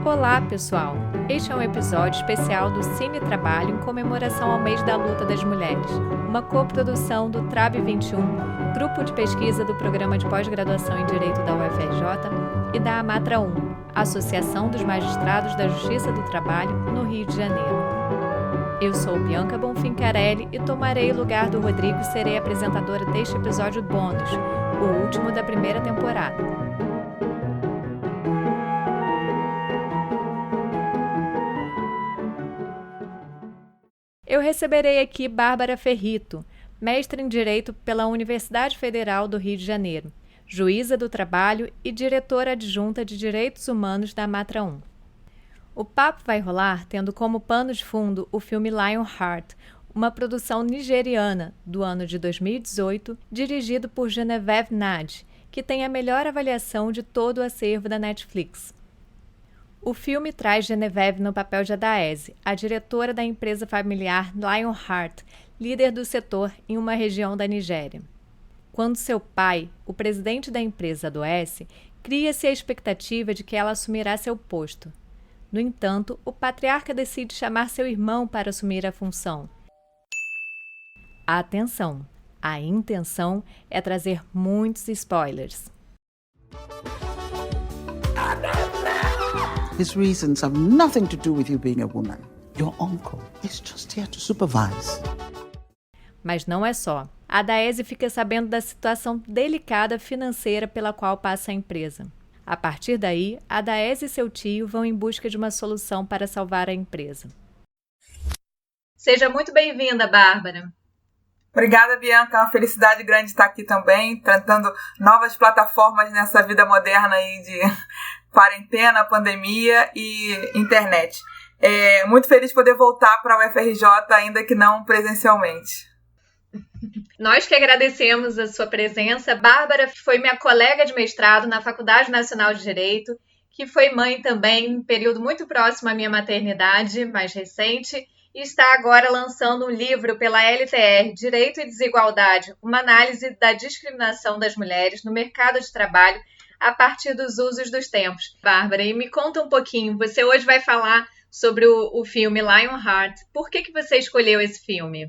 Olá, pessoal! Este é um episódio especial do Cine Trabalho em comemoração ao mês da luta das mulheres, uma coprodução do TRAB 21, grupo de pesquisa do Programa de Pós-Graduação em Direito da UFRJ, e da AMATRA 1, Associação dos Magistrados da Justiça do Trabalho, no Rio de Janeiro. Eu sou Bianca Bonfim-Carelli e tomarei o lugar do Rodrigo e serei apresentadora deste episódio bônus, o último da primeira temporada. Eu receberei aqui Bárbara Ferrito, mestre em Direito pela Universidade Federal do Rio de Janeiro, juíza do trabalho e diretora adjunta de Direitos Humanos da AMATRA 1. O papo vai rolar tendo como pano de fundo o filme Lionheart, uma produção nigeriana do ano de 2018, dirigido por Genevieve Nnaji, que tem a melhor avaliação de todo o acervo da Netflix. O filme traz Genevieve no papel de Adaeze, a diretora da empresa familiar Lionheart, líder do setor em uma região da Nigéria. Quando seu pai, o presidente da empresa, adoece, cria-se a expectativa de que ela assumirá seu posto. No entanto, o patriarca decide chamar seu irmão para assumir a função. Atenção! A intenção é trazer muitos spoilers. His reasons have nothing to do with you being a woman. Your uncle is just here to supervise. Mas não é só. Adaeze fica sabendo da situação delicada financeira pela qual passa a empresa. A partir daí, Adaeze e seu tio vão em busca de uma solução para salvar a empresa. Seja muito bem-vinda, Bárbara. Obrigada, Bianca. É uma felicidade grande estar aqui também, tratando novas plataformas nessa vida moderna aí de quarentena, pandemia e internet. Muito feliz de poder voltar para a UFRJ, ainda que não presencialmente. Nós que agradecemos a sua presença. Bárbara foi minha colega de mestrado na Faculdade Nacional de Direito, que foi mãe também em um período muito próximo à minha maternidade, mais recente, e está agora lançando um livro pela LTR, Direito e Desigualdade, uma análise da discriminação das mulheres no mercado de trabalho a partir dos usos dos tempos. Bárbara, e me conta um pouquinho, você hoje vai falar sobre o filme Lionheart. Por que você escolheu esse filme?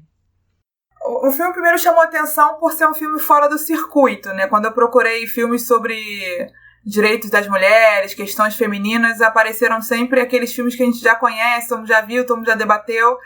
O filme primeiro chamou atenção por ser um filme fora do circuito, né? Quando eu procurei filmes sobre direitos das mulheres, questões femininas, apareceram sempre aqueles filmes que a gente já conhece, todo mundo já viu, todo mundo já debateu.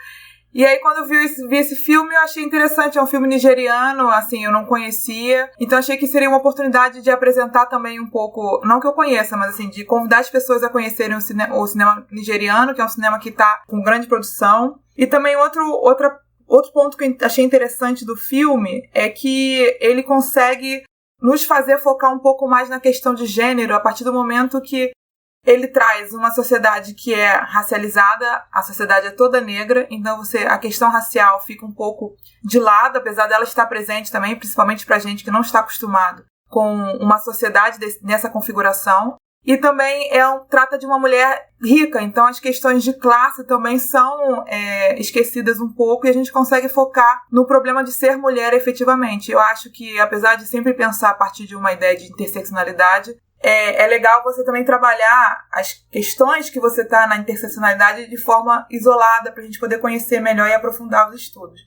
E aí, quando eu vi esse filme, eu achei interessante. É um filme nigeriano, assim, eu não conhecia. Então, achei que seria uma oportunidade de apresentar também um pouco, não que eu conheça, mas assim, de convidar as pessoas a conhecerem o cinema nigeriano, que é um cinema que está com grande produção. E também outro ponto que eu achei interessante do filme é que ele consegue nos fazer focar um pouco mais na questão de gênero a partir do momento que ele traz uma sociedade que é racializada, a sociedade é toda negra, então a questão racial fica um pouco de lado, apesar dela estar presente também, principalmente pra gente que não está acostumado com uma sociedade nessa configuração. E também trata de uma mulher rica, então as questões de classe também são esquecidas um pouco e a gente consegue focar no problema de ser mulher efetivamente. Eu acho que, apesar de sempre pensar a partir de uma ideia de interseccionalidade, é legal você também trabalhar as questões que você está na interseccionalidade de forma isolada para a gente poder conhecer melhor e aprofundar os estudos.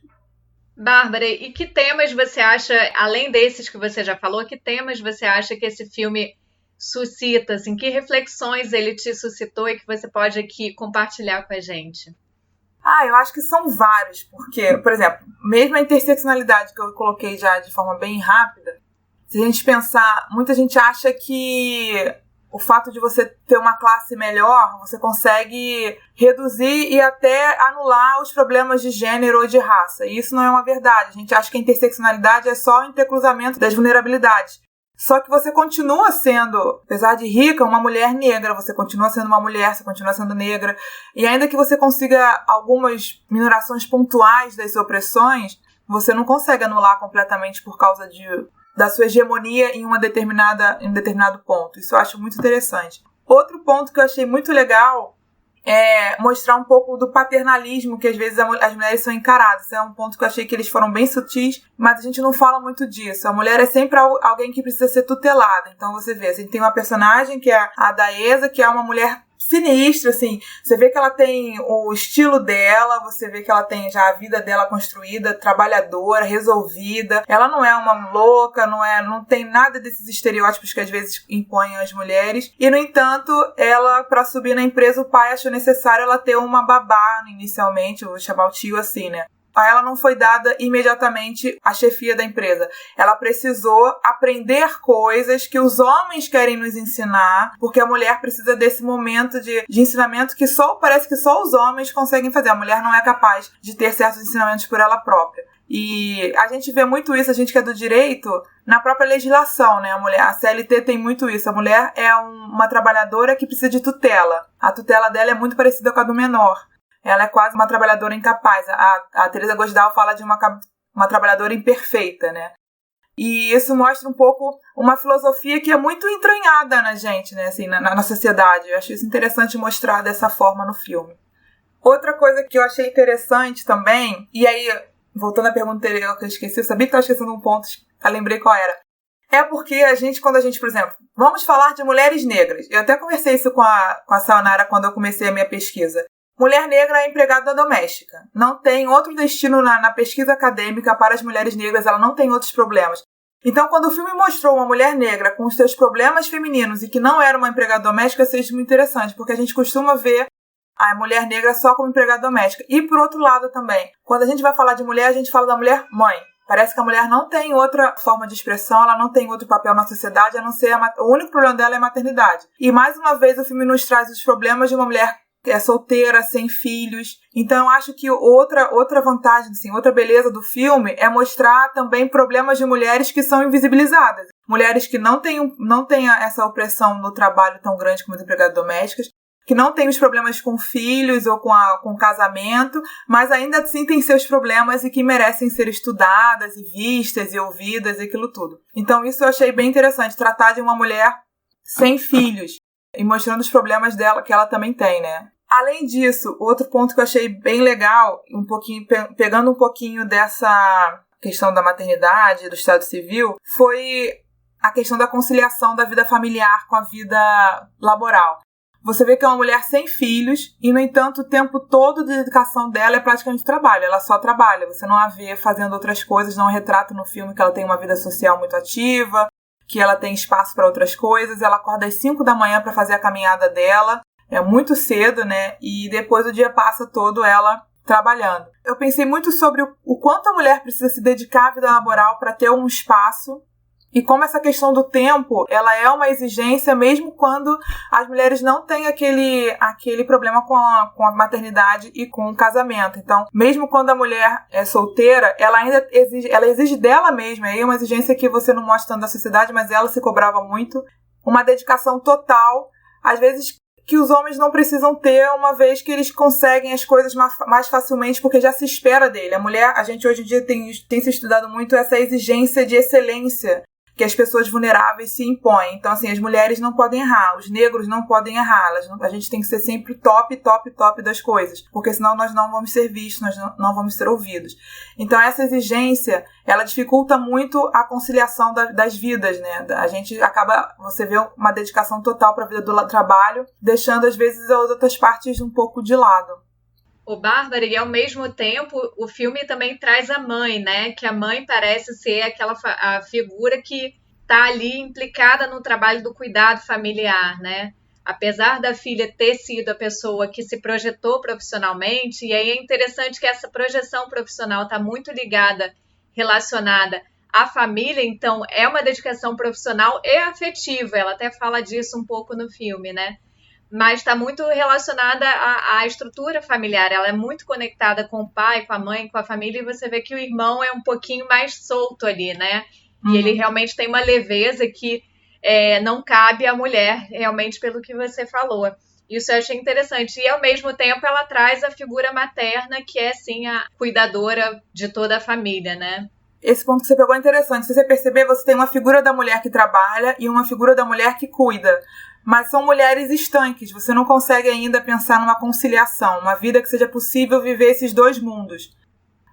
Bárbara, e que temas você acha, além desses que você já falou, que temas você acha que esse filme suscita, assim, que reflexões ele te suscitou e que você pode aqui compartilhar com a gente? Eu acho que são vários, porque, por exemplo, mesmo a interseccionalidade que eu coloquei já de forma bem rápida, se a gente pensar, muita gente acha que o fato de você ter uma classe melhor, você consegue reduzir e até anular os problemas de gênero ou de raça. E isso não é uma verdade. A gente acha que a interseccionalidade é só o intercruzamento das vulnerabilidades. Só que você continua sendo, apesar de rica, uma mulher negra, você continua sendo uma mulher, você continua sendo negra. E ainda que você consiga algumas minorações pontuais das opressões, você não consegue anular completamente por causa da sua hegemonia em um determinado ponto. Isso eu acho muito interessante. Outro ponto que eu achei muito legal é mostrar um pouco do paternalismo que às vezes as mulheres são encaradas. Esse é um ponto que eu achei que eles foram bem sutis, mas a gente não fala muito disso. A mulher é sempre alguém que precisa ser tutelada. Então você vê, a gente tem uma personagem que é a Adaeze, que é uma mulher sinistro, assim. Você vê que ela tem o estilo dela, você vê que ela tem já a vida dela construída, trabalhadora, resolvida. Ela não é uma louca, não tem nada desses estereótipos que às vezes impõem às mulheres. E, no entanto, ela, pra subir na empresa, o pai achou necessário ela ter uma babá inicialmente, eu vou chamar o tio assim, né? A ela não foi dada imediatamente a chefia da empresa. Ela precisou aprender coisas que os homens querem nos ensinar, porque a mulher precisa desse momento de ensinamento que parece que só os homens conseguem fazer. A mulher não é capaz de ter certos ensinamentos por ela própria. E a gente vê muito isso, a gente que é do direito, na própria legislação, né? A CLT tem muito isso. A mulher é uma trabalhadora que precisa de tutela. A tutela dela é muito parecida com a do menor. Ela é quase uma trabalhadora incapaz. A Teresa Gosdal fala de uma trabalhadora imperfeita, né? E isso mostra um pouco uma filosofia que é muito entranhada na gente, né? Assim, na sociedade. Eu acho isso interessante mostrar dessa forma no filme. Outra coisa que eu achei interessante também, e aí, voltando à pergunta anterior que eu esqueci, eu sabia que estava esquecendo um ponto, eu lembrei qual era. É porque quando a gente, por exemplo, vamos falar de mulheres negras. Eu até conversei isso com a Sayonara quando eu comecei a minha pesquisa. Mulher negra é empregada doméstica. Não tem outro destino na pesquisa acadêmica para as mulheres negras, ela não tem outros problemas. Então, quando o filme mostrou uma mulher negra com os seus problemas femininos e que não era uma empregada doméstica, eu achei isso muito interessante, porque a gente costuma ver a mulher negra só como empregada doméstica. E, por outro lado também, quando a gente vai falar de mulher, a gente fala da mulher mãe. Parece que a mulher não tem outra forma de expressão, ela não tem outro papel na sociedade, a não ser o único problema dela é a maternidade. E, mais uma vez, o filme nos traz os problemas de uma mulher é solteira, sem filhos. Então, eu acho que outra vantagem, assim, outra beleza do filme é mostrar também problemas de mulheres que são invisibilizadas. Mulheres que não têm essa opressão no trabalho tão grande como as empregadas domésticas, que não têm os problemas com filhos ou com casamento, mas ainda assim têm seus problemas e que merecem ser estudadas e vistas e ouvidas e aquilo tudo. Então, isso eu achei bem interessante, tratar de uma mulher sem filhos e mostrando os problemas dela, que ela também tem, né? Além disso, outro ponto que eu achei bem legal, pegando um pouquinho dessa questão da maternidade, do estado civil, foi a questão da conciliação da vida familiar com a vida laboral. Você vê que é uma mulher sem filhos e, no entanto, o tempo todo de dedicação dela é praticamente trabalho. Ela só trabalha. Você não a vê fazendo outras coisas, não retrata no filme que ela tem uma vida social muito ativa, que ela tem espaço para outras coisas. Ela acorda às 5 da manhã para fazer a caminhada dela. É muito cedo, né? E depois o dia passa todo ela trabalhando. Eu pensei muito sobre o quanto a mulher precisa se dedicar à vida laboral para ter um espaço e como essa questão do tempo, ela é uma exigência mesmo quando as mulheres não têm aquele problema com a maternidade e com o casamento. Então, mesmo quando a mulher é solteira, ela ainda exige dela mesma. Aí é uma exigência que você não mostra tanto da sociedade, mas ela se cobrava muito. Uma dedicação total, às vezes que os homens não precisam ter, uma vez que eles conseguem as coisas mais facilmente, porque já se espera dele. A mulher, a gente hoje em dia tem se estudado muito essa exigência de excelência que as pessoas vulneráveis se impõem. Então, assim, as mulheres não podem errar, os negros não podem errar, a gente tem que ser sempre top, top, top das coisas, porque senão nós não vamos ser vistos, nós não vamos ser ouvidos. Então, essa exigência, ela dificulta muito a conciliação das vidas, né? A gente você vê uma dedicação total para a vida do trabalho, deixando, às vezes, as outras partes um pouco de lado. O Bárbara, e ao mesmo tempo o filme também traz a mãe, né? Que a mãe parece ser a figura que está ali implicada no trabalho do cuidado familiar, né? Apesar da filha ter sido a pessoa que se projetou profissionalmente, e aí é interessante que essa projeção profissional está muito relacionada à família, então é uma dedicação profissional e afetiva, ela até fala disso um pouco no filme, né? Mas está muito relacionada à estrutura familiar. Ela é muito conectada com o pai, com a mãe, com a família, e você vê que o irmão é um pouquinho mais solto ali, né? E ele realmente tem uma leveza que não cabe à mulher, realmente, pelo que você falou. Isso eu achei interessante. E, ao mesmo tempo, ela traz a figura materna, que é, sim, a cuidadora de toda a família, né? Esse ponto que você pegou é interessante. Se você perceber, você tem uma figura da mulher que trabalha e uma figura da mulher que cuida. Mas são mulheres estanques, você não consegue ainda pensar numa conciliação, uma vida que seja possível viver esses dois mundos.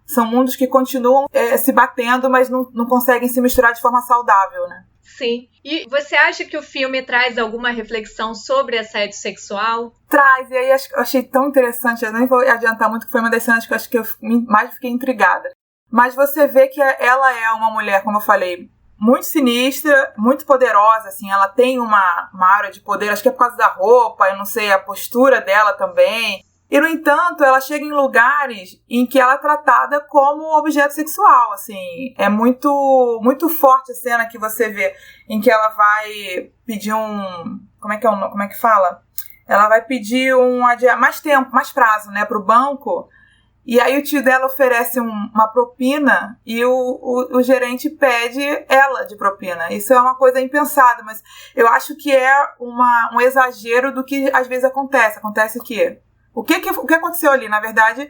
são mundos que continuam se batendo, mas não conseguem se misturar de forma saudável, né? Sim. E você acha que o filme traz alguma reflexão sobre assédio sexual? Traz, e aí eu achei tão interessante, eu nem vou adiantar muito, que foi uma das cenas que eu acho que eu mais fiquei intrigada. Mas você vê que ela é uma mulher, como eu falei, muito sinistra, muito poderosa, assim, ela tem uma aura de poder, acho que é por causa da roupa, eu não sei, a postura dela também. E, no entanto, ela chega em lugares em que ela é tratada como objeto sexual, assim. É muito, muito forte a cena que você vê, em que ela vai pedir como é que fala? Ela vai pedir mais tempo, mais prazo, né, pro banco. E aí o tio dela oferece uma propina e o gerente pede ela de propina. Isso é uma coisa impensada, mas eu acho que é um exagero do que às vezes acontece. Acontece que o que aconteceu ali? Na verdade,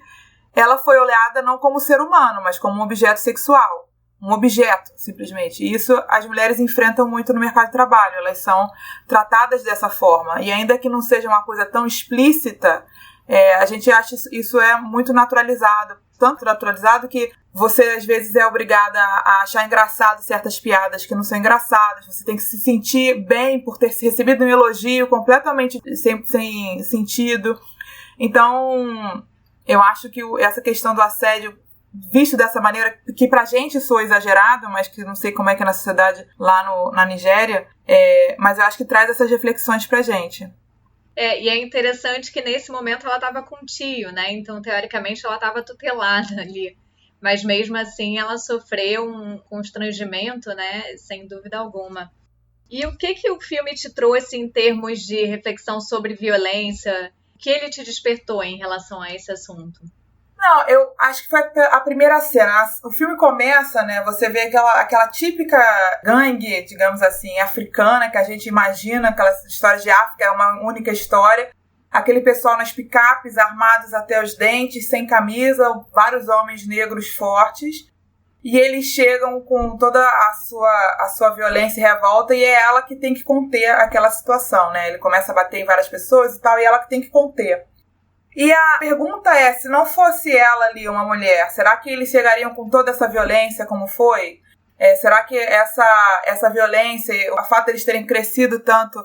ela foi olhada não como ser humano, mas como um objeto sexual. Um objeto, simplesmente. E isso as mulheres enfrentam muito no mercado de trabalho. Elas são tratadas dessa forma. E ainda que não seja uma coisa tão explícita, a gente acha isso é muito naturalizado. Tanto naturalizado que você, às vezes, é obrigada a achar engraçado certas piadas que não são engraçadas. Você tem que se sentir bem por ter recebido um elogio completamente sem sentido. Então, eu acho que essa questão do assédio, visto dessa maneira, que pra gente soa exagerado, mas que não sei como é que é na sociedade lá na Nigéria, mas eu acho que traz essas reflexões pra gente. E é interessante que nesse momento ela estava com o tio, né? Então, teoricamente, ela estava tutelada ali. Mas mesmo assim, ela sofreu um constrangimento, né? Sem dúvida alguma. E o que o filme te trouxe em termos de reflexão sobre violência? O que ele te despertou em relação a esse assunto? Não, eu acho que foi a primeira cena. O filme começa, né? Você vê aquela típica gangue, digamos assim, africana, que a gente imagina, aquelas histórias de África, é uma única história. Aquele pessoal nas picapes, armados até os dentes, sem camisa, vários homens negros fortes. E eles chegam com toda a sua violência e revolta, e é ela que tem que conter aquela situação, né? Ele começa a bater em várias pessoas e tal, e ela que tem que conter. E a pergunta é, se não fosse ela ali, uma mulher, será que eles chegariam com toda essa violência como foi? Será que essa violência, o fato de eles terem crescido tanto,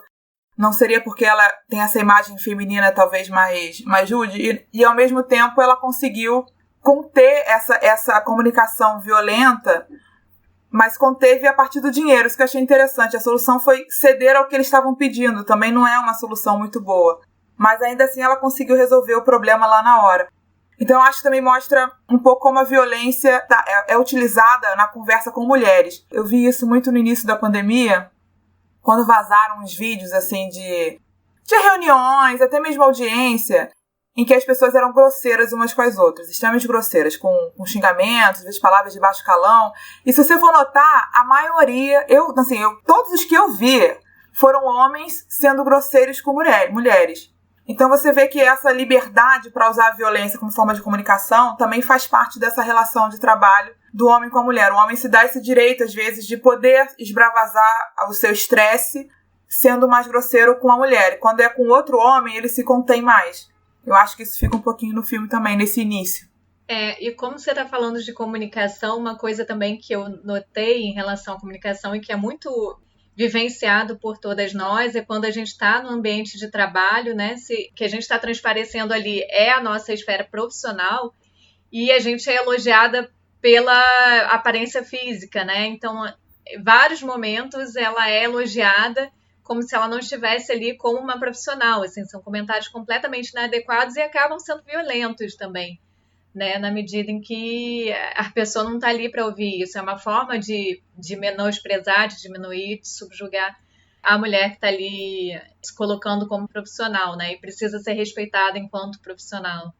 não seria porque ela tem essa imagem feminina talvez mais rude? E ao mesmo tempo ela conseguiu conter essa comunicação violenta, mas conteve a partir do dinheiro. Isso que eu achei interessante. A solução foi ceder ao que eles estavam pedindo. Também não é uma solução muito boa. Mas ainda assim ela conseguiu resolver o problema lá na hora. Então eu acho que também mostra um pouco como a violência é utilizada na conversa com mulheres. Eu vi isso muito no início da pandemia, quando vazaram uns vídeos assim de reuniões, até mesmo audiência, em que as pessoas eram grosseiras umas com as outras, extremamente grosseiras, com xingamentos, às vezes palavras de baixo calão. E se você for notar, a maioria, todos os que eu vi foram homens sendo grosseiros com mulheres. Então você vê que essa liberdade para usar a violência como forma de comunicação também faz parte dessa relação de trabalho do homem com a mulher. O homem se dá esse direito, às vezes, de poder extravasar o seu estresse sendo mais grosseiro com a mulher. E quando é com outro homem, ele se contém mais. Eu acho que isso fica um pouquinho no filme também, nesse início. E como você está falando de comunicação, uma coisa também que eu notei em relação à comunicação e que é muito vivenciado por todas nós é quando a gente está no ambiente de trabalho, né? Que a gente está transparecendo ali é a nossa esfera profissional e a gente é elogiada pela aparência física, né? Então, em vários momentos ela é elogiada como se ela não estivesse ali como uma profissional, assim, são comentários completamente inadequados e acabam sendo violentos também, né, na medida em que a pessoa não está ali para ouvir isso, é uma forma de menosprezar, de diminuir, de subjugar a mulher que está ali se colocando como profissional, né, e precisa ser respeitada enquanto profissional.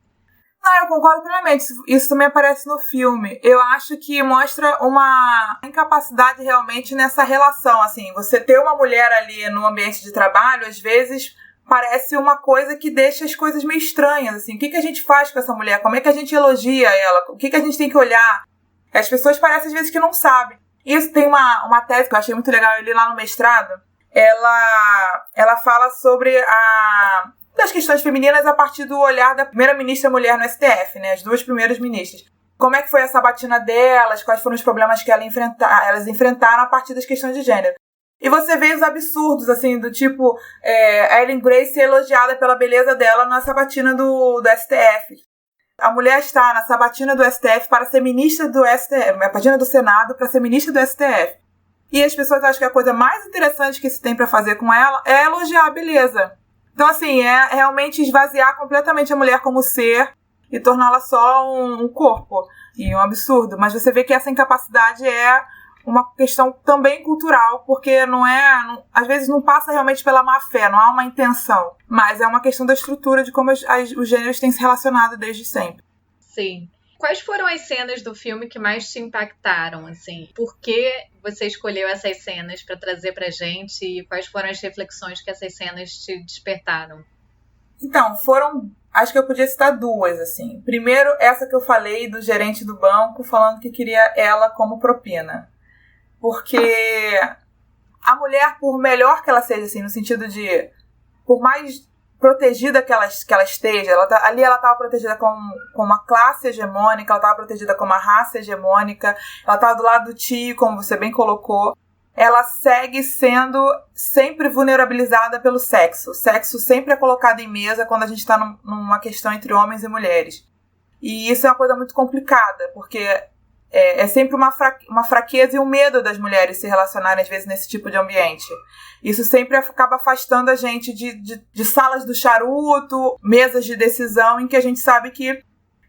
Eu concordo plenamente. Isso também aparece no filme. Eu acho que mostra uma incapacidade realmente nessa relação. Assim, você ter uma mulher ali no ambiente de trabalho, às vezes parece uma coisa que deixa as coisas meio estranhas. Assim, o que a gente faz com essa mulher? Como é que a gente elogia ela? O que a gente tem que olhar? As pessoas parecem às vezes que não sabem. Isso tem uma tese que eu achei muito legal, eu li lá no mestrado. Ela fala sobre das questões femininas a partir do olhar da primeira ministra mulher no STF, né? As duas primeiras ministras. como é que foi a sabatina delas, quais foram os problemas que elas enfrentaram a partir das questões de gênero. E você vê os absurdos, assim, do tipo, a Ellen Grace ser elogiada pela beleza dela na sabatina do STF. A mulher está na sabatina do STF para ser ministra do STF, na sabatina do Senado para ser ministra do STF. E as pessoas acham que a coisa mais interessante que se tem para fazer com ela é elogiar a beleza. Então, assim, é realmente esvaziar completamente a mulher como ser e torná-la só um corpo. E um absurdo. Mas você vê que essa incapacidade é uma questão também cultural, porque às vezes não passa realmente pela má fé, não há uma intenção, mas é uma questão da estrutura de como os gêneros têm se relacionado desde sempre. Sim. Quais foram as cenas do filme que mais te impactaram, assim? Por que você escolheu essas cenas para trazer pra gente e quais foram as reflexões que essas cenas te despertaram? Então, acho que eu podia citar duas, assim. Primeiro, essa que eu falei do gerente do banco falando que queria ela como propina. Porque a mulher, por melhor que ela seja, assim, no sentido de, por mais protegida que ela esteja, ali ela estava protegida com uma classe hegemônica, ela estava protegida com uma raça hegemônica, ela estava do lado do tio, como você bem colocou, ela segue sendo sempre vulnerabilizada pelo sexo. O sexo sempre é colocado em mesa quando a gente está numa questão entre homens e mulheres. E isso é uma coisa muito complicada, porque é sempre uma fraqueza e um medo das mulheres se relacionarem, às vezes, nesse tipo de ambiente. Isso sempre acaba afastando a gente de salas do charuto, mesas de decisão, em que a gente sabe que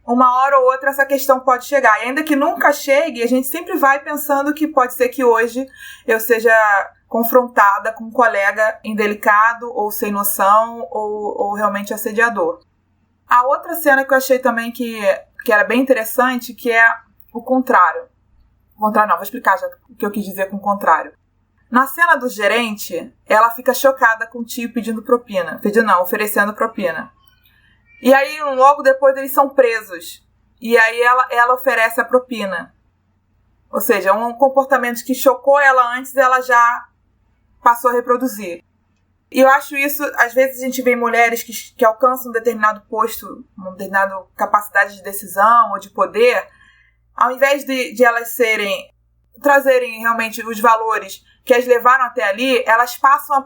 uma hora ou outra essa questão pode chegar. E ainda que nunca chegue, a gente sempre vai pensando que pode ser que hoje eu seja confrontada com um colega indelicado, ou sem noção, ou realmente assediador. A outra cena que eu achei também que era bem interessante, que é o contrário. O contrário não, vou explicar já o que eu quis dizer com o contrário. Na cena do gerente, ela fica chocada com o tio oferecendo propina. E aí, logo depois, eles são presos. E aí, ela oferece a propina. Ou seja, um comportamento que chocou ela antes, ela já passou a reproduzir. E eu acho isso, às vezes a gente vê mulheres que alcançam um determinado posto, uma determinada capacidade de decisão ou de poder, ao invés de elas trazerem realmente os valores que as levaram até ali, elas passam a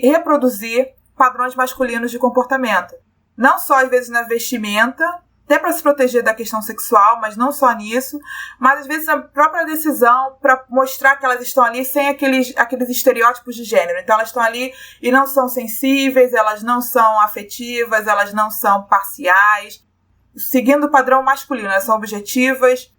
reproduzir padrões masculinos de comportamento. Não só, às vezes, na vestimenta, até para se proteger da questão sexual, mas não só nisso, mas, às vezes, na própria decisão para mostrar que elas estão ali sem aqueles estereótipos de gênero. Então, elas estão ali e não são sensíveis, elas não são afetivas, elas não são parciais, seguindo o padrão masculino, elas são objetivas,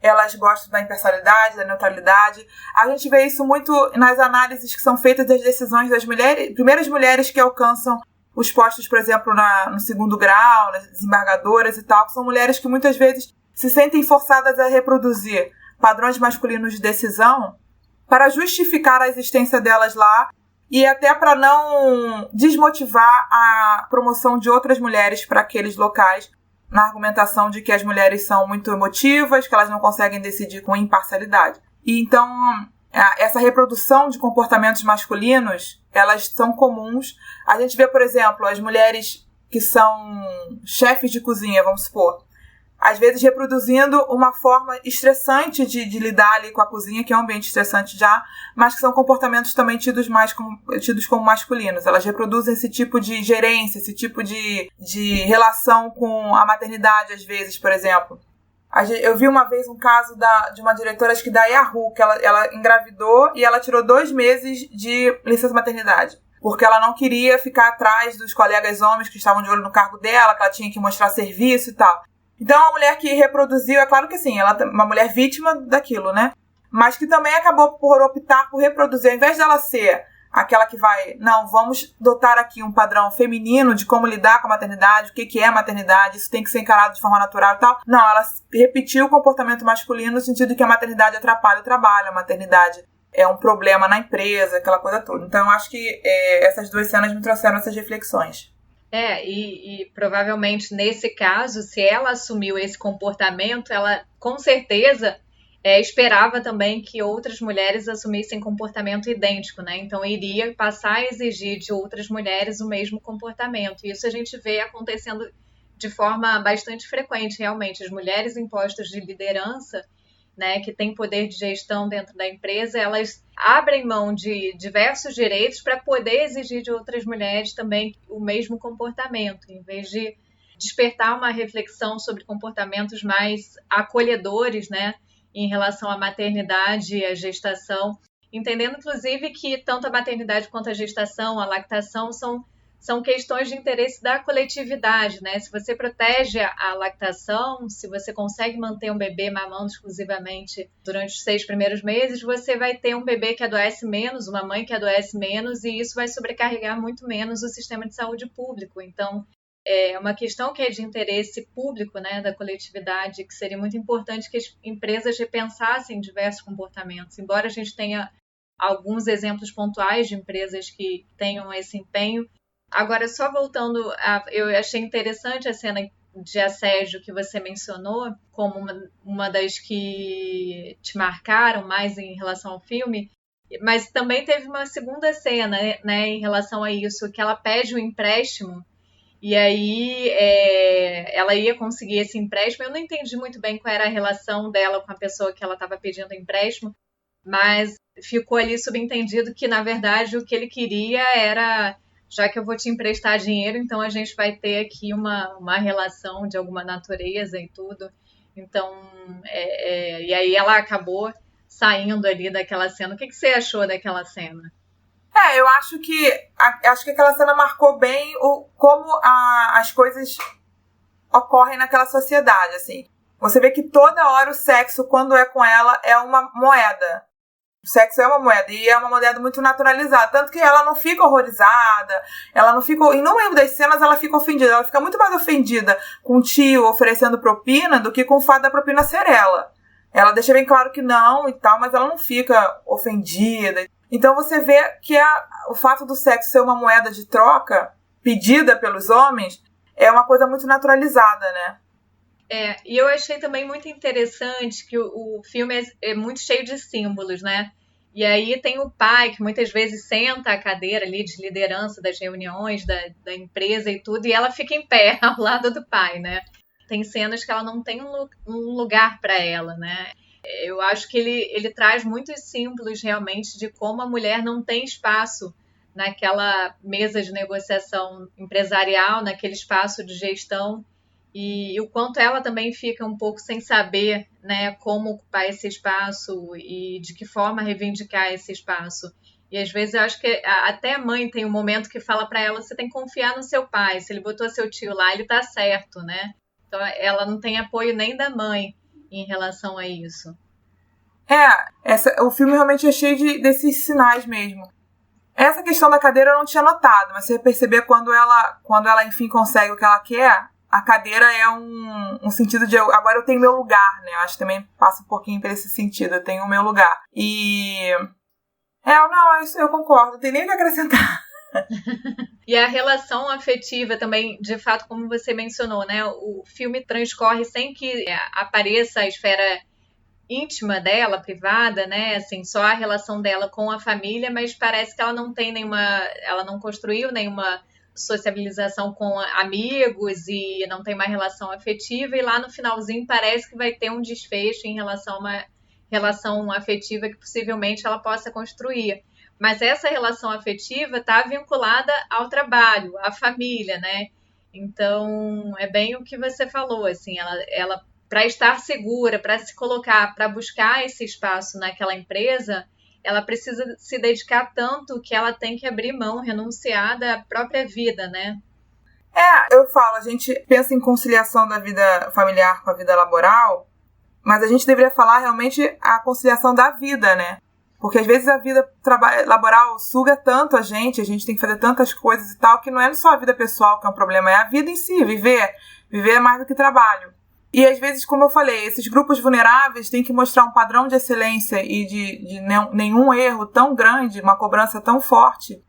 elas gostam da imparcialidade, da neutralidade. A gente vê isso muito nas análises que são feitas das decisões das primeiras mulheres que alcançam os postos, por exemplo, no segundo grau, nas desembargadoras e tal, que são mulheres que muitas vezes se sentem forçadas a reproduzir padrões masculinos de decisão para justificar a existência delas lá e até para não desmotivar a promoção de outras mulheres para aqueles locais, na argumentação de que as mulheres são muito emotivas, que elas não conseguem decidir com imparcialidade. E então, essa reprodução de comportamentos masculinos, elas são comuns. A gente vê, por exemplo, as mulheres que são chefes de cozinha, vamos supor, às vezes reproduzindo uma forma estressante de lidar ali com a cozinha, que é um ambiente estressante já, mas que são comportamentos também tidos como masculinos. Elas reproduzem esse tipo de gerência, esse tipo de relação com a maternidade, às vezes, por exemplo. Eu vi uma vez um caso de uma diretora, acho que da Yahoo, que ela engravidou e ela tirou 2 meses de licença maternidade, porque ela não queria ficar atrás dos colegas homens que estavam de olho no cargo dela, que ela tinha que mostrar serviço e tal. Então, a mulher que reproduziu, é claro que sim, ela é uma mulher vítima daquilo, né? Mas que também acabou por optar por reproduzir, ao invés dela ser aquela que vamos adotar aqui um padrão feminino de como lidar com a maternidade, o que é maternidade, isso tem que ser encarado de forma natural e tal. Não, ela repetiu o comportamento masculino no sentido de que a maternidade atrapalha o trabalho, a maternidade é um problema na empresa, aquela coisa toda. Então, eu acho que essas 2 cenas me trouxeram essas reflexões. E provavelmente nesse caso, se ela assumiu esse comportamento, ela com certeza esperava também que outras mulheres assumissem comportamento idêntico, né? Então iria passar a exigir de outras mulheres o mesmo comportamento. E isso a gente vê acontecendo de forma bastante frequente, realmente. As mulheres em postos de liderança, né, que têm poder de gestão dentro da empresa, elas abrem mão de diversos direitos para poder exigir de outras mulheres também o mesmo comportamento, em vez de despertar uma reflexão sobre comportamentos mais acolhedores, né, em relação à maternidade e à gestação, entendendo, inclusive, que tanto a maternidade quanto a gestação, a lactação, são questões de interesse da coletividade, né? Se você protege a lactação, se você consegue manter um bebê mamando exclusivamente durante os 6 primeiros meses, você vai ter um bebê que adoece menos, uma mãe que adoece menos, e isso vai sobrecarregar muito menos o sistema de saúde público. Então, é uma questão que é de interesse público, né, da coletividade, que seria muito importante que as empresas repensassem diversos comportamentos. Embora a gente tenha alguns exemplos pontuais de empresas que tenham esse empenho. Agora, só voltando, eu achei interessante a cena de assédio que você mencionou, como uma das que te marcaram mais em relação ao filme, mas também teve uma segunda cena, né, em relação a isso, que ela pede um empréstimo, e aí ela ia conseguir esse empréstimo. Eu não entendi muito bem qual era a relação dela com a pessoa que ela estava pedindo empréstimo, mas ficou ali subentendido que, na verdade, o que ele queria era, já que eu vou te emprestar dinheiro, então a gente vai ter aqui uma relação de alguma natureza e tudo. Então, e aí ela acabou saindo ali daquela cena. O que você achou daquela cena? Eu acho que aquela cena marcou bem como as coisas ocorrem naquela sociedade, assim. Você vê que toda hora o sexo, quando é com ela, é uma moeda. O sexo é uma moeda, e é uma moeda muito naturalizada. Tanto que ela não fica horrorizada, ela não fica... Em número das cenas, ela fica ofendida. Ela fica muito mais ofendida com o tio oferecendo propina do que com o fato da propina ser ela. Ela deixa bem claro que não e tal, mas ela não fica ofendida. Então você vê que o fato do sexo ser uma moeda de troca, pedida pelos homens, é uma coisa muito naturalizada, né? E eu achei também muito interessante que o filme é muito cheio de símbolos, né? E aí tem o pai, que muitas vezes senta a cadeira ali de liderança das reuniões da empresa e tudo, e ela fica em pé ao lado do pai, né? Tem cenas que ela não tem um lugar para ela, né? Eu acho que ele traz muitos símbolos realmente de como a mulher não tem espaço naquela mesa de negociação empresarial, naquele espaço de gestão, e o quanto ela também fica um pouco sem saber, né, como ocupar esse espaço e de que forma reivindicar esse espaço. E às vezes eu acho que até a mãe tem um momento que fala para ela: você tem que confiar no seu pai, se ele botou seu tio lá, ele tá certo, né? Então ela não tem apoio nem da mãe em relação a isso. O filme realmente é cheio desses sinais mesmo. Essa questão da cadeira eu não tinha notado, mas você perceber quando ela enfim consegue o que ela quer, a cadeira é um sentido de agora eu tenho meu lugar, né? Eu acho que também passa um pouquinho por esse sentido, eu tenho o meu lugar. E... isso eu concordo, não tem nem o que acrescentar. E a relação afetiva também, de fato, como você mencionou, né? O filme transcorre sem que apareça a esfera íntima dela, privada, né? Assim, só a relação dela com a família, mas parece que ela não construiu nenhuma sociabilização com amigos e não tem uma relação afetiva, e lá no finalzinho parece que vai ter um desfecho em relação a uma relação afetiva que possivelmente ela possa construir. Mas essa relação afetiva está vinculada ao trabalho, à família, né? Então, é bem o que você falou, assim, ela para estar segura, para se colocar, para buscar esse espaço naquela empresa, ela precisa se dedicar tanto que ela tem que abrir mão, renunciar da própria vida, né? Eu falo, a gente pensa em conciliação da vida familiar com a vida laboral, mas a gente deveria falar realmente a conciliação da vida, né? Porque às vezes a vida laboral suga tanto a gente tem que fazer tantas coisas e tal, que não é só a vida pessoal que é um problema, é a vida em si, viver é mais do que trabalho. E às vezes, como eu falei, esses grupos vulneráveis têm que mostrar um padrão de excelência e de nenhum erro tão grande, uma cobrança tão forte,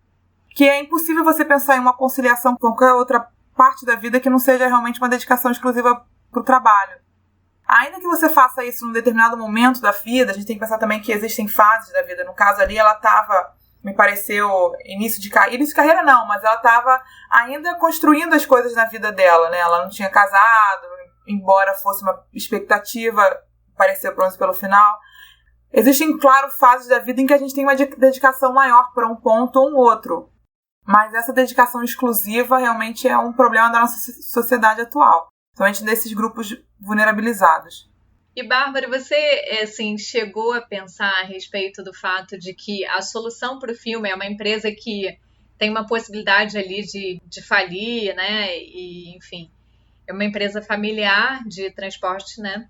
que é impossível você pensar em uma conciliação com qualquer outra parte da vida que não seja realmente uma dedicação exclusiva para o trabalho. Ainda que você faça isso num determinado momento da vida, a gente tem que pensar também que existem fases da vida. No caso ali, ela estava me pareceu início de carreira não, mas ela estava ainda construindo as coisas na vida dela, né? Ela não tinha casado, embora fosse uma expectativa, pareceu pronto pelo final. Existem, claro, fases da vida em que a gente tem uma dedicação maior para um ponto ou um outro. Mas essa dedicação exclusiva realmente é um problema da nossa sociedade atual. Somente desses grupos vulnerabilizados. E, Bárbara, você assim, chegou a pensar a respeito do fato de que a solução para o filme é uma empresa que tem uma possibilidade ali de falir, né? E, enfim, é uma empresa familiar de transporte, né?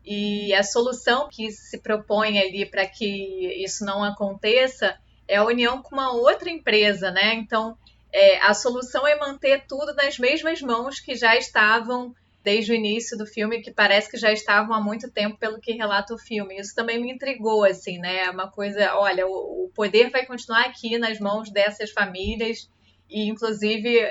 E a solução que se propõe ali para que isso não aconteça é a união com uma outra empresa, né? Então, a solução é manter tudo nas mesmas mãos que já estavam desde o início do filme, que parece que já estavam há muito tempo, pelo que relata o filme. Isso também me intrigou, assim, né? É uma coisa, olha, o poder vai continuar aqui nas mãos dessas famílias e, inclusive,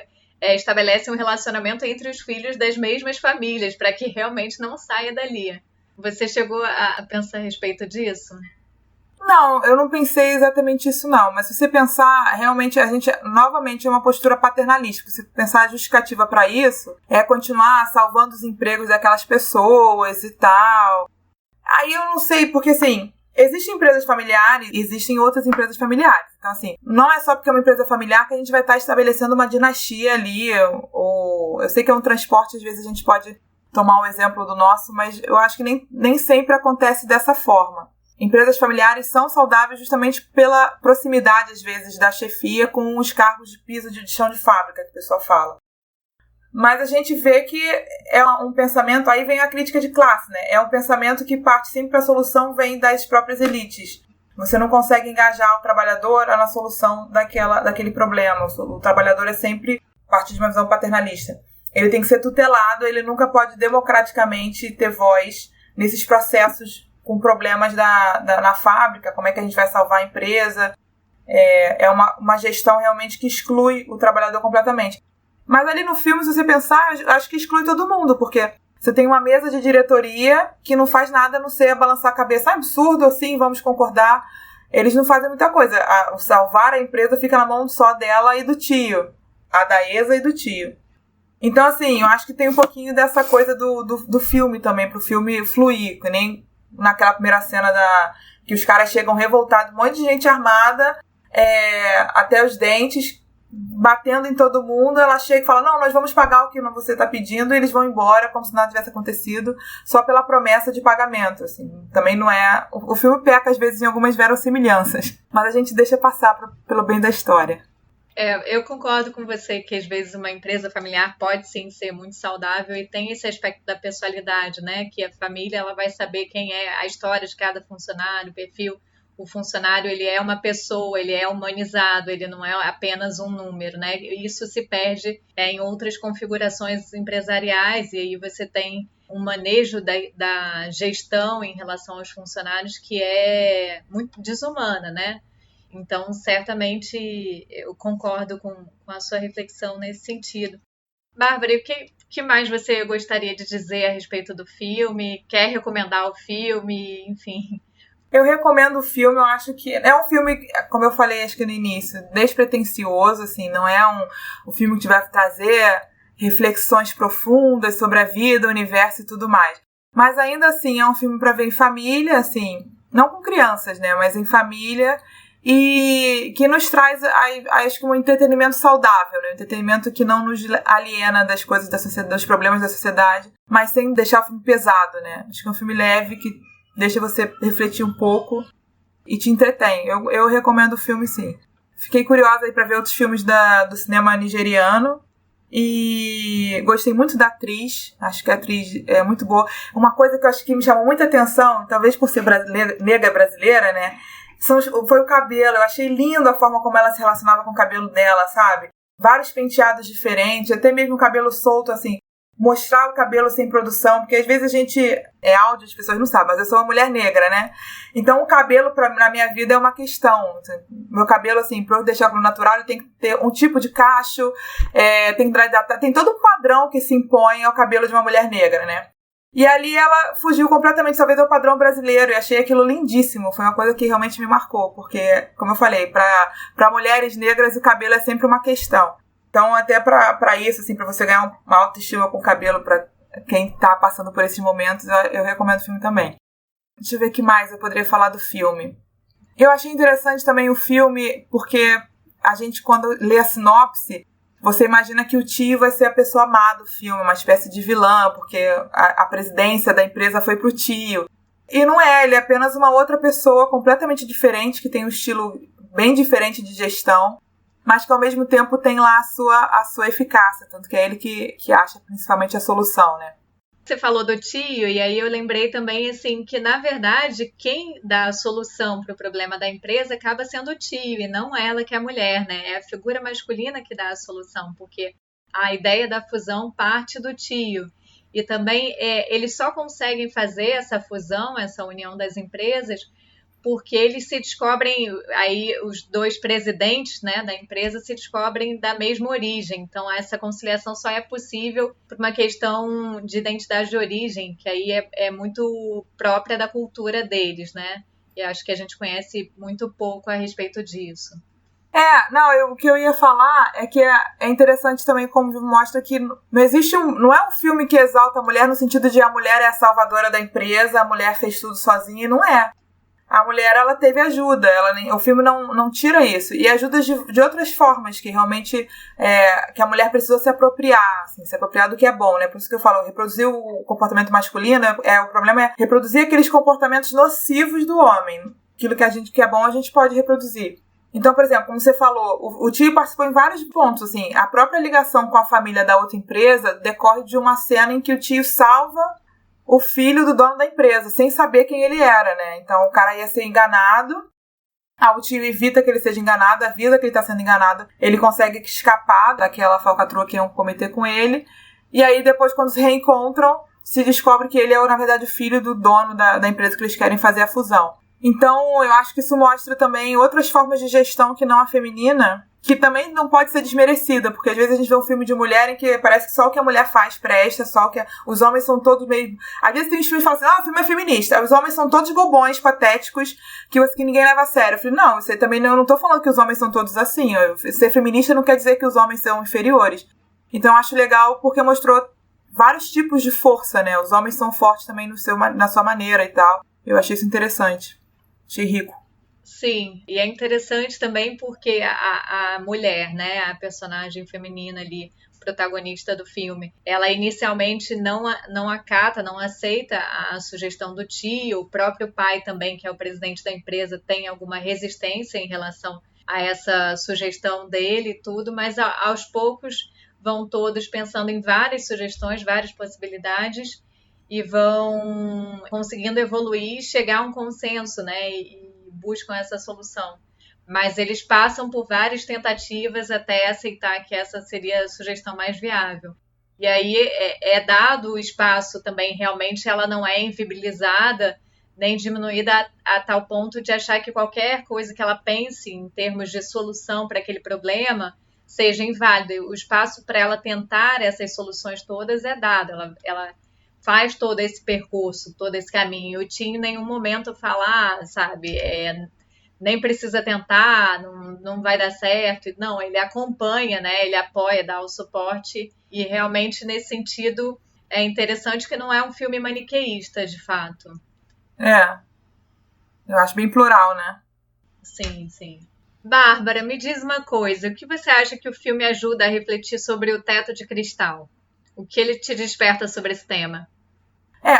estabelece um relacionamento entre os filhos das mesmas famílias, para que realmente não saia dali. Você chegou a pensar a respeito disso? Não, eu não pensei exatamente isso não, mas se você pensar, realmente a gente, novamente, é uma postura paternalista. Se pensar a justificativa para isso, é continuar salvando os empregos daquelas pessoas e tal. Aí eu não sei, porque assim, existem empresas familiares, existem outras empresas familiares. Então assim, não é só porque é uma empresa familiar que a gente vai estar estabelecendo uma dinastia ali, ou eu sei que é um transporte, às vezes a gente pode tomar um exemplo do nosso, mas eu acho que nem sempre acontece dessa forma. Empresas familiares são saudáveis justamente pela proximidade, às vezes, da chefia com os cargos de piso de chão de fábrica, que o pessoal fala. Mas a gente vê que é um pensamento, aí vem a crítica de classe, né? É um pensamento que parte sempre para a solução, vem das próprias elites. Você não consegue engajar o trabalhador na solução daquele problema. O trabalhador é sempre parte de uma visão paternalista. Ele tem que ser tutelado, ele nunca pode democraticamente ter voz nesses processos com problemas na fábrica, como é que a gente vai salvar a empresa. É uma gestão realmente que exclui o trabalhador completamente. Mas ali no filme, se você pensar, acho que exclui todo mundo, porque você tem uma mesa de diretoria que não faz nada a não ser balançar a cabeça. Absurdo, assim, vamos concordar. Eles não fazem muita coisa. O salvar a empresa fica na mão só dela e do tio. A Daesa e do tio. Então, assim, eu acho que tem um pouquinho dessa coisa do filme também, pro filme fluir, que nem naquela primeira cena que os caras chegam revoltados, um monte de gente armada, até os dentes, batendo em todo mundo. Ela chega e fala, não, nós vamos pagar o que você está pedindo, e eles vão embora como se nada tivesse acontecido, só pela promessa de pagamento, assim. Também não é... O filme peca, às vezes, em algumas verossimilhanças, mas a gente deixa passar pelo bem da história. Eu concordo com você que às vezes uma empresa familiar pode sim ser muito saudável e tem esse aspecto da pessoalidade, né? Que a família ela vai saber quem é a história de cada funcionário, o perfil. O funcionário ele é uma pessoa, ele é humanizado, ele não é apenas um número, né? Isso se perde em outras configurações empresariais e aí você tem um manejo da gestão em relação aos funcionários que é muito desumana, né? Então, certamente, eu concordo com a sua reflexão nesse sentido. Bárbara, e o que mais você gostaria de dizer a respeito do filme? Quer recomendar o filme? Enfim. Eu recomendo o filme, eu acho que é um filme, como eu falei acho que no início, despretensioso, assim, não é um filme que vai trazer reflexões profundas sobre a vida, o universo e tudo mais. Mas ainda assim, é um filme para ver em família, assim, não com crianças, né, mas em família, e que nos traz, acho que um entretenimento saudável, né? Um entretenimento que não nos aliena das coisas da sociedade, dos problemas da sociedade, mas sem deixar o filme pesado, né? Acho que é um filme leve que deixa você refletir um pouco e te entretém. Eu recomendo o filme, sim. Fiquei curiosa aí para ver outros filmes do cinema nigeriano e gostei muito da atriz. Acho que a atriz é muito boa. Uma coisa que eu acho que me chamou muita atenção, talvez por ser negra brasileira, né? Foi o cabelo. Eu achei lindo a forma como ela se relacionava com o cabelo dela, sabe? Vários penteados diferentes, até mesmo o cabelo solto, assim. Mostrar o cabelo sem produção, porque às vezes a gente... áudio, as pessoas não sabem, mas eu sou uma mulher negra, né? Então o cabelo na minha vida é uma questão. Meu cabelo, assim, pra eu deixar pro natural, ele tem que ter um tipo de cacho, tem todo um padrão que se impõe ao cabelo de uma mulher negra, né? E ali ela fugiu completamente, talvez, ao padrão brasileiro, e achei aquilo lindíssimo. Foi uma coisa que realmente me marcou, porque, como eu falei, para mulheres negras o cabelo é sempre uma questão. Então, até para isso, assim, para você ganhar uma autoestima com o cabelo, para quem tá passando por esses momentos, eu recomendo o filme também. Deixa eu ver o que mais eu poderia falar do filme. Eu achei interessante também o filme, porque a gente, quando lê a sinopse, você imagina que o tio vai ser a pessoa má do filme, uma espécie de vilã, porque a presidência da empresa foi pro tio. E não é, ele é apenas uma outra pessoa completamente diferente, que tem um estilo bem diferente de gestão, mas que ao mesmo tempo tem lá a sua eficácia, tanto que é ele que acha principalmente a solução, né? Você falou do tio, e aí eu lembrei também, assim, que na verdade quem dá a solução para o problema da empresa acaba sendo o tio, e não ela que é a mulher, né? É a figura masculina que dá a solução, porque a ideia da fusão parte do tio. E também eles só conseguem fazer essa fusão, essa união das empresas, porque eles se descobrem, aí os dois presidentes, né, da empresa se descobrem da mesma origem. Então, essa conciliação só é possível por uma questão de identidade de origem, que aí é muito própria da cultura deles, né? E acho que a gente conhece muito pouco a respeito disso. O que eu ia falar é que é interessante também como mostra que não é um filme que exalta a mulher no sentido de a mulher é a salvadora da empresa, a mulher fez tudo sozinha, e não é. A mulher, ela teve ajuda, o filme não tira isso, e ajuda de outras formas, que realmente que a mulher precisou se apropriar, assim, se apropriar do que é bom, né? Por isso que eu falo, reproduzir o comportamento masculino, o problema é reproduzir aqueles comportamentos nocivos do homem. Aquilo que é bom, a gente pode reproduzir. Então, por exemplo, como você falou, o tio participou em vários pontos, assim, a própria ligação com a família da outra empresa decorre de uma cena em que o tio salva o filho do dono da empresa, sem saber quem ele era, né? Então o cara ia ser enganado, o tio evita que ele seja enganado, avisa que ele tá sendo enganado, ele consegue escapar daquela falcatrua que iam cometer com ele, e aí depois, quando se reencontram, se descobre que ele é, na verdade, o filho do dono da empresa que eles querem fazer a fusão. Então eu acho que isso mostra também outras formas de gestão que não a feminina, que também não pode ser desmerecida, porque às vezes a gente vê um filme de mulher em que parece que só o que a mulher faz presta, só o que os homens são todos meio... Às vezes tem uns filmes que falam assim, o filme é feminista, os homens são todos bobões, patéticos, que ninguém leva a sério. Eu falei, não, isso aí também eu não tô falando que os homens são todos assim, ser feminista não quer dizer que os homens são inferiores. Então eu acho legal porque mostrou vários tipos de força, né? Os homens são fortes também na sua maneira e tal. Eu achei isso interessante. Achei rico. Sim, e é interessante também porque a mulher, né, a personagem feminina ali, protagonista do filme, ela inicialmente não acata, não aceita a sugestão do tio, o próprio pai também, que é o presidente da empresa, tem alguma resistência em relação a essa sugestão dele e tudo, mas aos poucos vão todos pensando em várias sugestões, várias possibilidades, e vão conseguindo evoluir e chegar a um consenso, né, e buscam essa solução. Mas eles passam por várias tentativas até aceitar que essa seria a sugestão mais viável. E aí é dado o espaço também, realmente ela não é invibilizada nem diminuída a tal ponto de achar que qualquer coisa que ela pense em termos de solução para aquele problema seja inválida. O espaço para ela tentar essas soluções todas é dado. Ela faz todo esse percurso, todo esse caminho. O Tim em nenhum momento fala, sabe, nem precisa tentar, não vai dar certo. Não, ele acompanha, né? Ele apoia, dá o suporte. E realmente, nesse sentido, é interessante que não é um filme maniqueísta, de fato. Eu acho bem plural, né? Sim, sim. Bárbara, me diz uma coisa. O que você acha que o filme ajuda a refletir sobre o teto de cristal? O que ele te desperta sobre esse tema?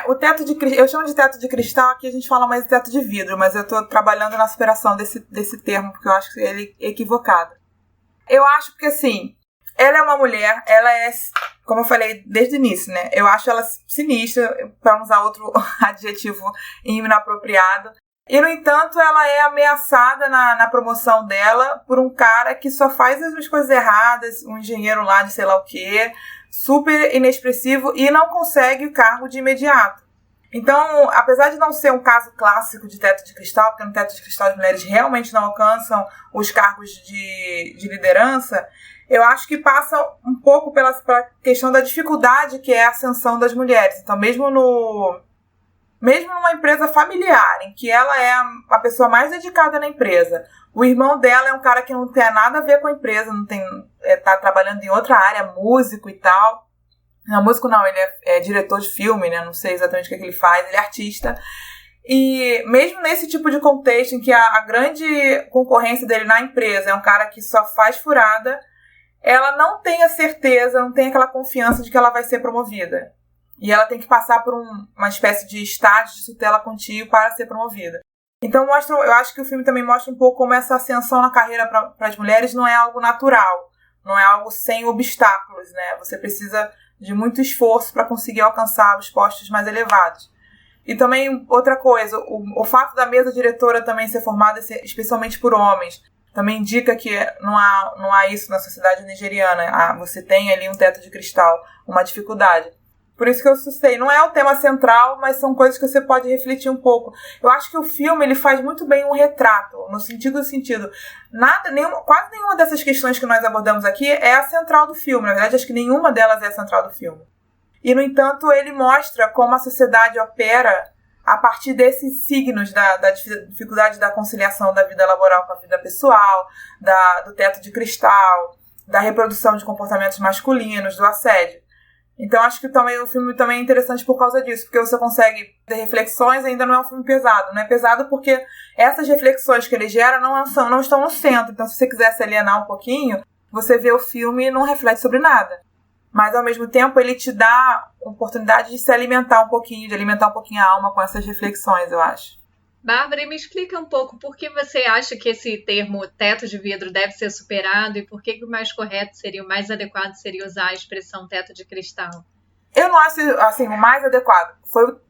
O teto de cristal, eu chamo de teto de cristal, aqui a gente fala mais de teto de vidro, mas eu tô trabalhando na superação desse termo, porque eu acho que ele é equivocado. Eu acho que, assim, ela é uma mulher, ela é, como eu falei desde o início, né? Eu acho ela sinistra, para não usar outro adjetivo inapropriado. E, no entanto, ela é ameaçada na promoção dela por um cara que só faz as coisas erradas, um engenheiro lá de sei lá o quê, super inexpressivo, e não consegue o cargo de imediato. Então, apesar de não ser um caso clássico de teto de cristal, porque no teto de cristal as mulheres realmente não alcançam os cargos de liderança, eu acho que passa um pouco pela questão da dificuldade que é a ascensão das mulheres. Então, mesmo numa empresa familiar, em que ela é a pessoa mais dedicada na empresa, o irmão dela é um cara que não tem nada a ver com a empresa, tá trabalhando em outra área, músico e tal. Não, músico não, ele é diretor de filme, né? Não sei exatamente o que ele faz, ele é artista. E mesmo nesse tipo de contexto em que a grande concorrência dele na empresa é um cara que só faz furada, ela não tem a certeza, não tem aquela confiança de que ela vai ser promovida. E ela tem que passar por uma espécie de estágio de tutela contígua para ser promovida. Então eu acho que o filme também mostra um pouco como essa ascensão na carreira para as mulheres não é algo natural, não é algo sem obstáculos, né? Você precisa de muito esforço para conseguir alcançar os postos mais elevados. E também, outra coisa, o fato da mesa diretora também ser formada especialmente por homens, também indica que não há isso na sociedade nigeriana. Você tem ali um teto de cristal, uma dificuldade. Por isso que eu assustei. Não é o tema central, mas são coisas que você pode refletir um pouco. Eu acho que o filme ele faz muito bem um retrato, no sentido. Quase nenhuma dessas questões que nós abordamos aqui é a central do filme. Na verdade, acho que nenhuma delas é a central do filme. E, no entanto, ele mostra como a sociedade opera a partir desses signos da dificuldade da conciliação da vida laboral com a vida pessoal, do teto de cristal, da reprodução de comportamentos masculinos, do assédio. Então, acho que o filme também é interessante por causa disso, porque você consegue ter reflexões, ainda não é um filme pesado. Não é pesado porque essas reflexões que ele gera não estão no centro. Então, se você quiser se alienar um pouquinho, você vê o filme e não reflete sobre nada. Mas, ao mesmo tempo, ele te dá a oportunidade de se alimentar um pouquinho, de alimentar um pouquinho a alma com essas reflexões, eu acho. Bárbara, me explica um pouco por que você acha que esse termo teto de vidro deve ser superado e por que o mais correto seria, o mais adequado seria usar a expressão teto de cristal? Eu não acho, assim, o mais adequado.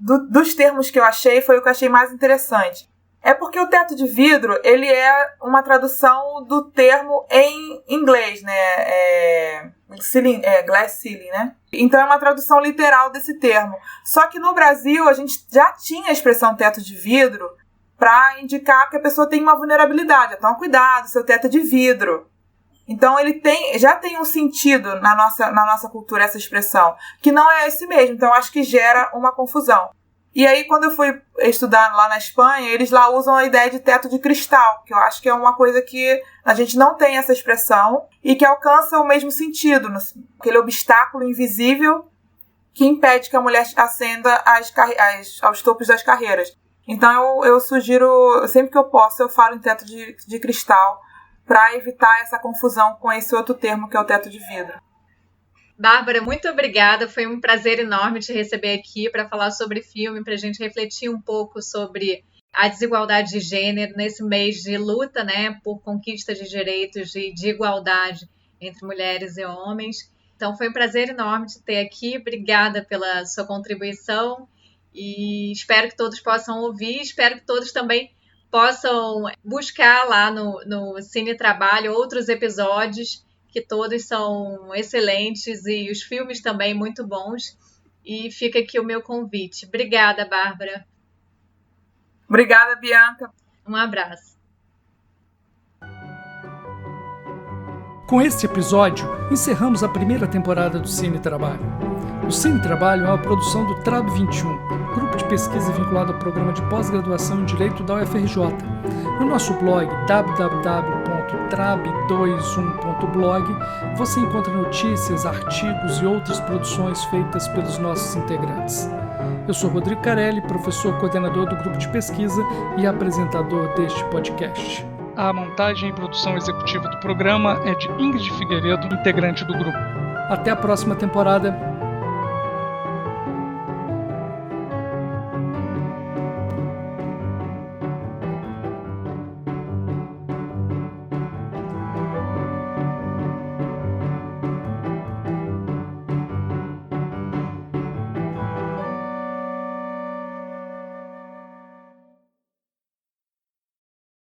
Dos termos que eu achei, foi o que eu achei mais interessante. É porque o teto de vidro, ele é uma tradução do termo em inglês, né? Glass ceiling, né? Então é uma tradução literal desse termo. Só que no Brasil, a gente já tinha a expressão teto de vidro para indicar que a pessoa tem uma vulnerabilidade. Então, cuidado, seu teto é de vidro. Então, ele já tem um sentido na nossa cultura, essa expressão, que não é esse mesmo. Então, acho que gera uma confusão. E aí, quando eu fui estudar lá na Espanha, eles lá usam a ideia de teto de cristal, que eu acho que é uma coisa que a gente não tem essa expressão e que alcança o mesmo sentido, aquele obstáculo invisível que impede que a mulher ascenda aos topos das carreiras. Então, eu sugiro, sempre que eu posso, eu falo em teto de cristal para evitar essa confusão com esse outro termo que é o teto de vidro. Bárbara, muito obrigada. Foi um prazer enorme te receber aqui para falar sobre filme, para a gente refletir um pouco sobre a desigualdade de gênero nesse mês de luta, né, por conquista de direitos e de igualdade entre mulheres e homens. Então, foi um prazer enorme te ter aqui. Obrigada pela sua contribuição e espero que todos possam ouvir. Espero que todos também possam buscar lá no Cine Trabalho outros episódios, que todos são excelentes e os filmes também muito bons. E fica aqui o meu convite. Obrigada, Bárbara. Obrigada, Bianca. Um abraço. Com este episódio, encerramos a primeira temporada do Cine Trabalho. O Cine Trabalho é uma produção do TRAB 21, grupo de pesquisa vinculado ao programa de pós-graduação em Direito da UFRJ. No nosso blog www.trab21.blog você encontra notícias, artigos e outras produções feitas pelos nossos integrantes. Eu sou Rodrigo Carelli, professor coordenador do grupo de pesquisa e apresentador deste podcast. A montagem e produção executiva do programa é de Ingrid Figueiredo, integrante do grupo. Até a próxima temporada.